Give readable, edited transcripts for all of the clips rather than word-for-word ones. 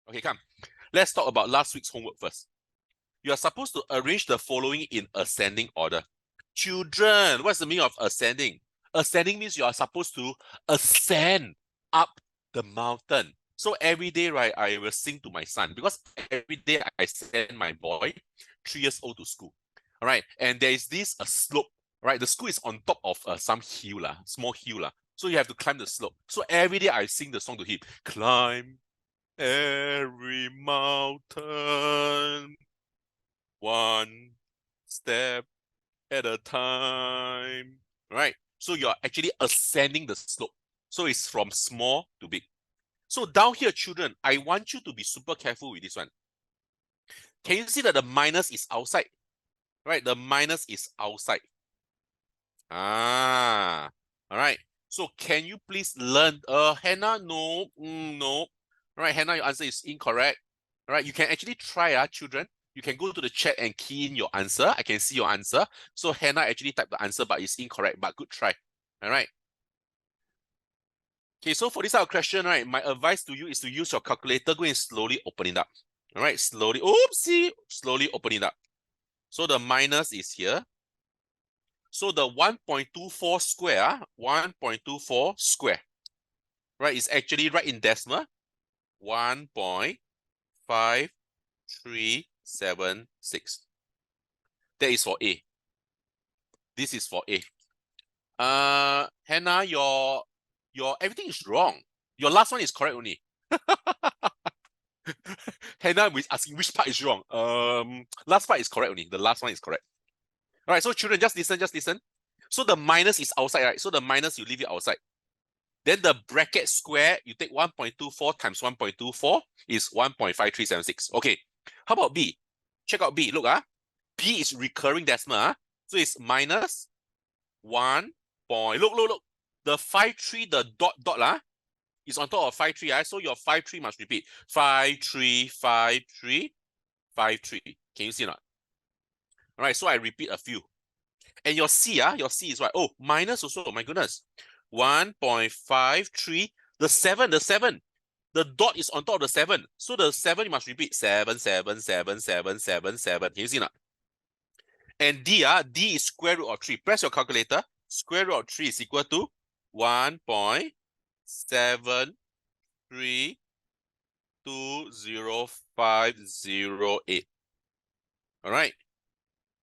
Okay, come. Let's talk about last week's homework first. You are supposed to arrange the following in ascending order. Children, what's the meaning of ascending? Ascending means you are supposed to ascend up the mountain. So every day, right, I will sing to my son because every day I send my boy, 3 years old, to school. All right, and there is this slope, right? The school is on top of some hill, small hill. So you have to climb the slope. So every day I sing the song to him. Climb every mountain, one step at a time. Right? So you're actually ascending the slope. So it's from small to big. So down here, children, I want you to be super careful with this one. Can you see that the minus is outside? Right? The minus is outside. All right. So can you please learn? Hannah, no, no. All right, Hannah, your answer is incorrect. All right, you can actually try, children. You can go to the chat and key in your answer. I can see your answer. So Hannah actually typed the answer, but it's incorrect. But good try. All right. Okay, so for this type of question, right, my advice to you is to use your calculator. Go and slowly open it up. All right, slowly. Oopsie, slowly open it up. So the minus is here. So the 1.24 square, 1.24 square, right, is actually right in decimal, 1.5376. That is for A. This is for A. Hannah, your everything is wrong. Your last one is correct only. Hannah is asking which part is wrong. Last part is correct only. The last one is correct. All right, so children, just listen, just listen. So the minus is outside, right? So the minus, you leave it outside. Then the bracket square, you take 1.24 times 1.24 is 1.5376. Okay, how about B? Check out B. Look, B is recurring decimal. So it's minus 1. Look. The 53, the dot is on top of 53. So your 53 must repeat. 53, 53, 53. Can you see or not? All right, so I repeat a few. And your C is what? Oh, minus also. My goodness. 1.53. The 7. The dot is on top of the 7. So the 7 you must repeat. 7, 7, 7, 7, 7, 7. Can you see or not? And D, D is square root of 3. Press your calculator. Square root of 3 is equal to 1.732058. All right.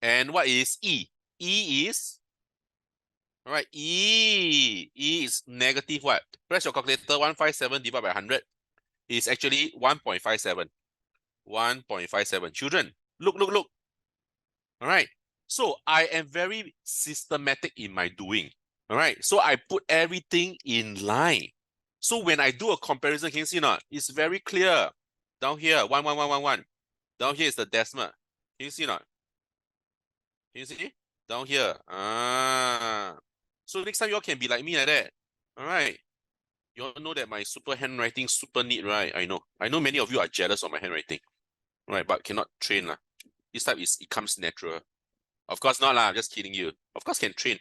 And what is E? E is, all right, E is negative what? Press your calculator. 157 divided by 100 is actually 1.57. 1.57. Children, look. All right. So I am very systematic in my doing. All right. So I put everything in line. So when I do a comparison, can you see or not? It's very clear. Down here, 1. Down here is the decimal. Can you see or not? Can you see? Down here. So next time you all can be like me like that. All right. You all know that my super handwriting super neat, right? I know. I know many of you are jealous of my handwriting. Right, but cannot train. This type it comes natural. Of course not lah, I'm just kidding you. Of course can train.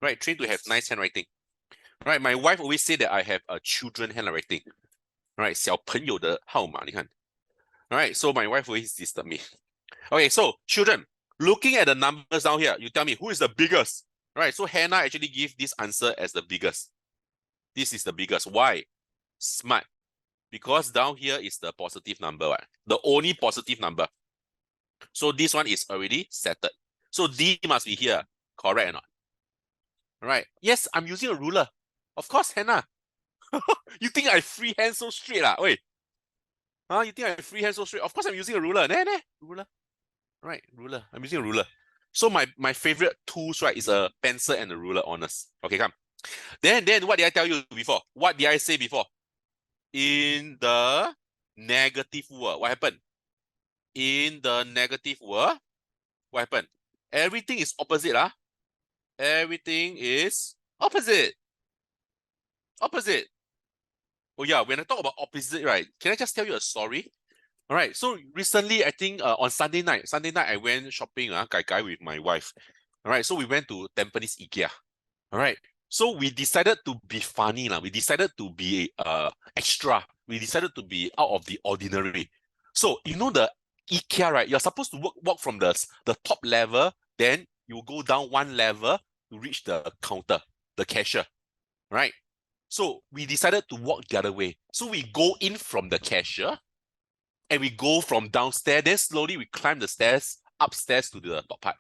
Right, train to have nice handwriting. Right, my wife always say that I have a children handwriting. Right, 小朋友的号码，你看. Alright, so my wife always disturb me. Okay, so children, looking at the numbers down here, you tell me who is the biggest. Right, so Hannah actually give this answer as the biggest. This is the biggest. Why? Smart. Because down here is the positive number, right? The only positive number. So this one is already settled. So D must be here. Correct or not? All right. Yes, I'm using a ruler. Of course, Hannah. You think I freehand so straight? Wait. You think I freehand so straight? Of course, I'm using a ruler. Ruler. Right, ruler. I'm using a ruler. So my favorite tools, right, is a pencil and a ruler, honest. Okay, come. Then what did I tell you before? What did I say before? In the negative world, what happened? In the negative world, what happened? Everything is opposite. Everything is opposite. Opposite. Oh yeah, when I talk about opposite, right, can I just tell you a story? All right, so recently, I think on Sunday night I went shopping, Gai with my wife. All right, so we went to Tampines IKEA. All right, So we decided to be funny. We decided to be extra. We decided to be out of the ordinary. So you know the IKEA, right? You're supposed to walk from the top level, then you go down one level to reach the counter, the cashier, right? So we decided to walk the other way. So we go in from the cashier and we go from downstairs, then slowly we climb the stairs upstairs to the top part.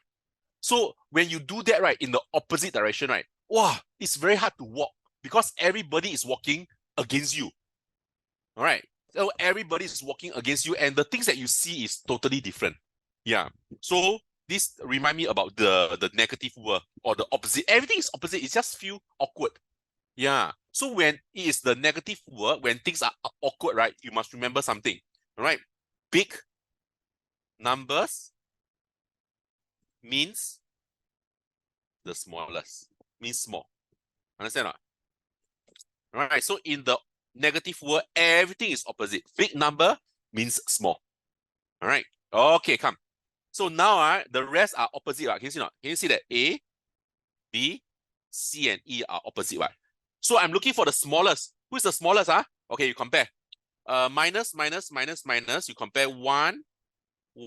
So when you do that, right, in the opposite direction, right, wow, it's very hard to walk because everybody is walking against you. All right. So everybody is walking against you, and the things that you see is totally different. Yeah. So this remind me about the negative word or the opposite. Everything is opposite. It just feel awkward. Yeah. So when it is the negative word, when things are awkward, right, you must remember something. All right. Big numbers means the smallest, means small. Understand or not? All right. So in the negative word, everything is opposite. Big number means small. All right. Okay, come. So now the rest are opposite. Can you see not? Can you see that A, B, C, and E are opposite? Right? So I'm looking for the smallest. Who is the smallest? Okay, you compare. Minus, minus, minus, minus. You compare 1,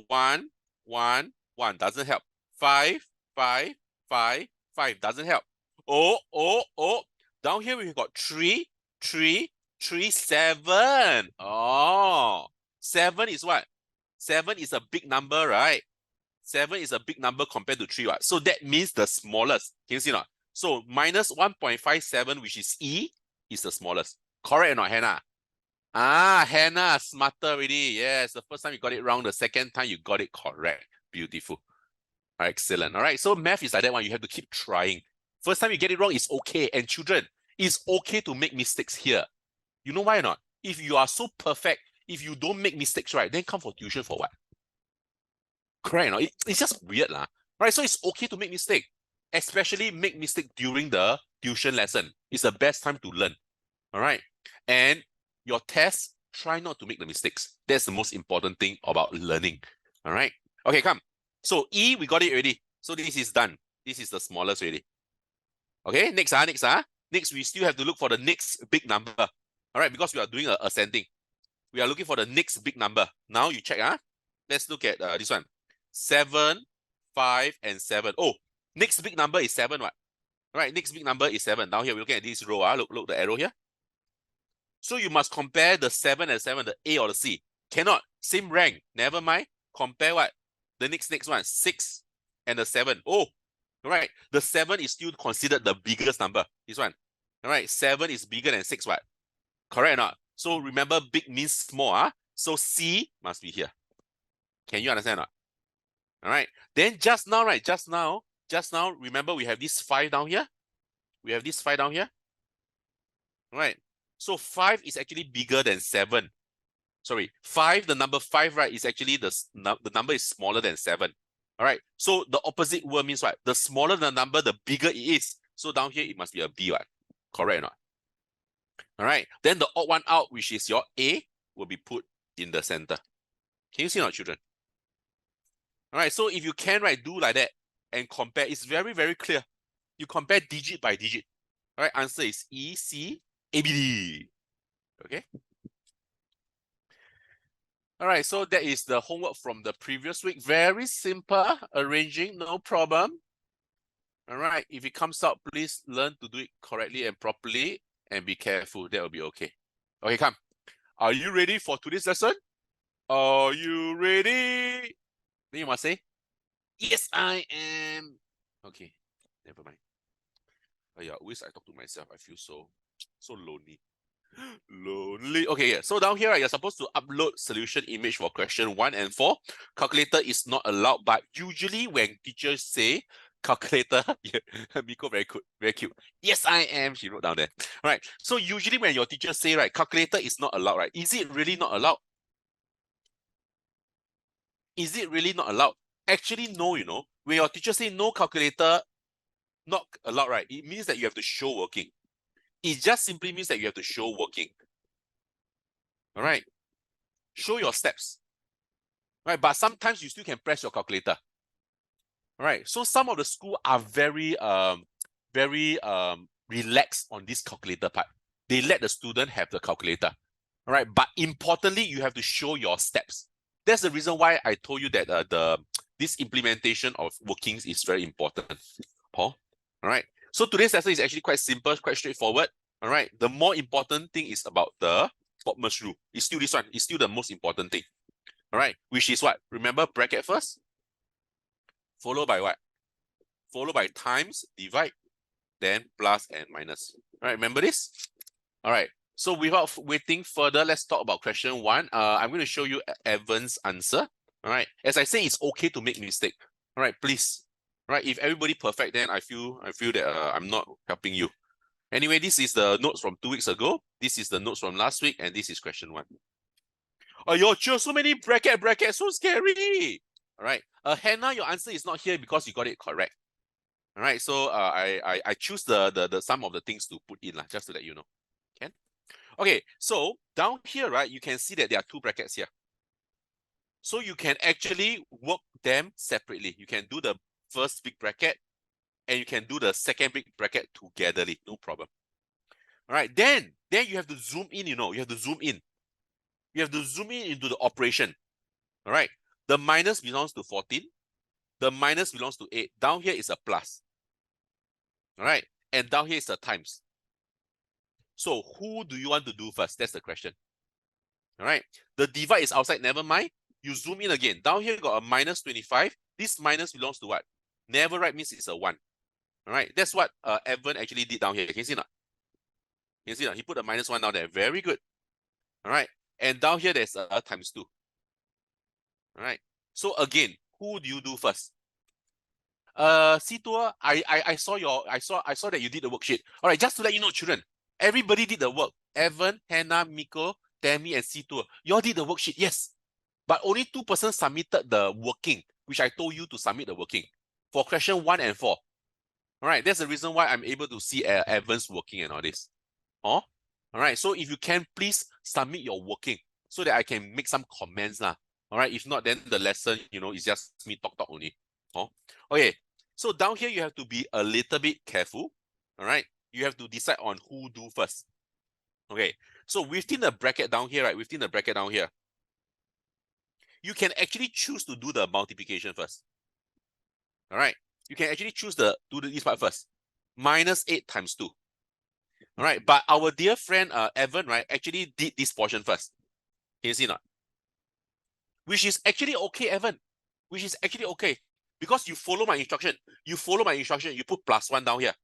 1, 1, 1. Doesn't help. 5, 5, 5, 5. Doesn't help. Oh, oh, oh. Down here we've got 3, 3, 3, 7. Oh, 7 is what? 7 is a big number, right? 7 is a big number compared to 3, right? So that means the smallest. Can you see not? So minus 1.57, which is E, is the smallest. Correct or not, Hannah? Hannah, smarter already. Yes, the first time you got it wrong. The second time you got it correct. Beautiful. Excellent. All right, so math is like that one. You have to keep trying. First time you get it wrong, it's okay. And children, it's okay to make mistakes here. You know why or not? If you are so perfect, if you don't make mistakes, right, then come for tuition for what? Correct, no? It's just weird, right? So it's okay to make mistake, especially make mistake during the tuition lesson. It's the best time to learn, all right? And your test, try not to make the mistakes. That's the most important thing about learning, all right? Okay, come. So E, we got it already. So this is done. This is the smallest already. Okay, next, Next, we still have to look for the next big number, all right? Because we are doing ascending. We are looking for the next big number. Now you check, Let's look at this one. 7, 5, and 7. Oh, next big number is 7, what? Right, next big number is 7. Now here we're looking at this row. Look the arrow here. So you must compare the 7 and 7, the A or the C. Cannot. Same rank. Never mind. Compare what? The next one. 6 and the 7. Oh, all right. The 7 is still considered the biggest number. This one. All right. 7 is bigger than 6, what? Correct or not? So remember, big means small. So C must be here. Can you understand or not? All right. Then just now, remember we have this 5 down here. We have this 5 down here. All right. So 5 is actually bigger than 7. Sorry, 5, the number 5, right, is actually the number is smaller than 7. All right. So the opposite word means what? The smaller the number, the bigger it is. So down here, it must be a B, right? Correct or not? All right. Then the odd one out, which is your A, will be put in the center. Can you see now, children? All right. So if you can, right, do like that and compare. It's very, very clear. You compare digit by digit. All right. Answer is E, C, A, B, D. Okay. All right. So that is the homework from the previous week. Very simple arranging, no problem. All right. If it comes out, please learn to do it correctly and properly and be careful. That will be okay. Okay, come. Are you ready for today's lesson? Are you ready? Then you must say, yes, I am. Okay, never mind. Oh yeah, always I talk to myself. I feel so lonely. Lonely. Okay, yeah. So down here, right, you're supposed to upload solution image for question 1 and 4. Calculator is not allowed, but usually when teachers say calculator, yeah, Miko very cute. Yes, I am. She wrote down there. All right. So usually when your teachers say, right, calculator is not allowed, right? Is it really not allowed? Is it really not allowed? Actually, no, you know. When your teacher say no calculator, not allowed, right? It means that you have to show working. It just simply means that you have to show working. All right. Show your steps. Right. But sometimes you still can press your calculator. All right. So some of the school are very relax on this calculator part. They let the student have the calculator. All right, but importantly, you have to show your steps. That's the reason why I told you that this implementation of workings is very important, Paul. All right, so today's lesson is actually quite simple, quite straightforward. All right, the more important thing is about the BODMAS rule. It's still this one. It's still the most important thing. All right, which is what? Remember, bracket first, followed by what? Followed by times, divide, then plus and minus. All right, remember this? All right. So without waiting further, let's talk about question 1. I'm going to show you Evan's answer. All right. As I say, it's okay to make mistake. All right, please. All right. If everybody perfect, then I feel that I'm not helping you. Anyway, this is the notes from 2 weeks ago. This is the notes from last week, and this is question 1. Oh, yo, so many bracket, so scary. All right. Hannah, your answer is not here because you got it correct. All right. So I choose the some of the things to put in just to let you know. Can? Okay, so down here, right, you can see that there are 2 brackets here. So you can actually work them separately. You can do the first big bracket and you can do the second big bracket togetherly, no problem. All right, then you have to zoom in, you have to zoom in. You have to zoom in into the operation. All right, the minus belongs to 14. The minus belongs to 8. Down here is a plus. All right, and down here is a times. So who do you want to do first? That's the question. All right, the divide is outside, never mind. You zoom in again. Down here, got a minus 25. This minus belongs to what? Never right means it's a 1. All right, that's what Evan actually did down here. Can you see not? Can you see not? He put a minus 1 down there. Very good. All right, and down here, there's a times 2. All right, so again, who do you do first? Situa, I saw that you did the worksheet. All right, just to let you know, children, everybody did the work. Evan, Hannah, Miko, Tammy, and Situa. You all did the worksheet, yes. But only 2 persons submitted the working, which I told you to submit the working for question 1 and 4. All right, that's the reason why I'm able to see Evan's working and all this. Oh, all right. So if you can, please submit your working so that I can make some comments lah. All right. If not, then the lesson, is just me talk only. Oh, okay. So down here, you have to be a little bit careful. All right. You have to decide on who do first. Okay. So within the bracket down here, right? Within the bracket down here, you can actually choose to do the multiplication first. All right. You can actually choose to do this part first. Minus 8 times 2. All right. But our dear friend Evan, right, actually did this portion first. Can you see not? Which is actually okay, Evan. Which is actually okay. Because you follow my instruction. You follow my instruction. You put plus 1 down here.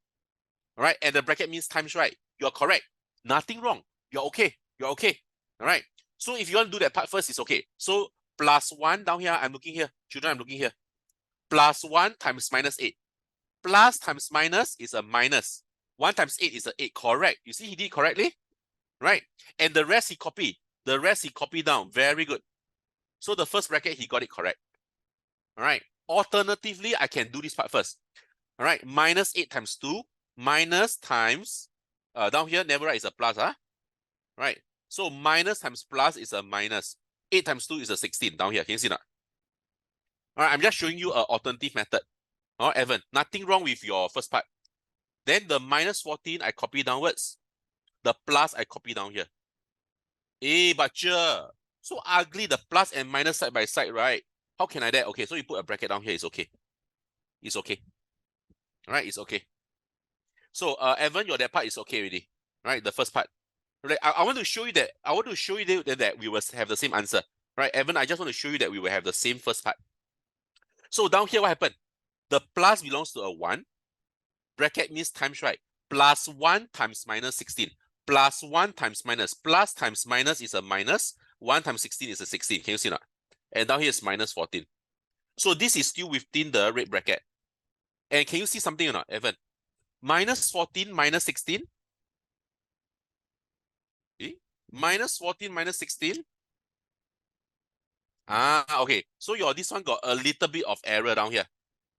All right. And the bracket means times, right? You're correct. Nothing wrong. You're okay. You're okay. All right. So if you want to do that part first, it's okay. So plus 1 down here, I'm looking here. Children, I'm looking here. Plus 1 times minus 8. Plus times minus is a minus. 1 times 8 is a 8. Correct. You see he did correctly? Right. And the rest he copied. The rest he copied down. Very good. So the first bracket, he got it correct. All right. Alternatively, I can do this part first. All right. Minus 8 times 2. Minus times, down here, never right, is a plus. Right. So minus times plus is a minus. 8 times 2 is a 16 down here. Can you see that? All right. I'm just showing you an alternative method. Oh, Evan, nothing wrong with your first part. Then the minus 14, I copy downwards. The plus, I copy down here. But so ugly, the plus and minus side by side, right? How can I that? Okay, so you put a bracket down here, it's okay. It's okay. All right, it's okay. So, Evan, that part is okay already. Right, the first part. Right, I want to show you that, that we will have the same answer. Right, Evan, I just want to show you that we will have the same first part. So down here, what happened? The plus belongs to a 1. Bracket means times, right? Plus 1 times minus 16. Plus 1 times minus. Plus times minus is a minus. 1 times 16 is a 16. Can you see that? And down here is minus 14. So this is still within the red bracket. And can you see something or not, Evan? Minus 14 minus 16. Minus 14 minus 16. Okay. So this one got a little bit of error down here.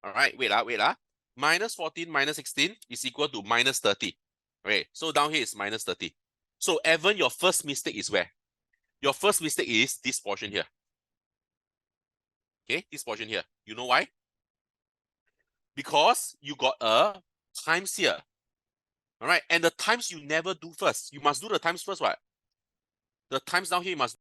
All right, wait. Minus 14 minus 16 is equal to minus 30. Okay, so down here is minus 30. So Evan, your first mistake is where? Your first mistake is this portion here. Okay, this portion here. You know why? Because you got a times here. All right, and the times you never do first. You must do the times first, what? The times down here you must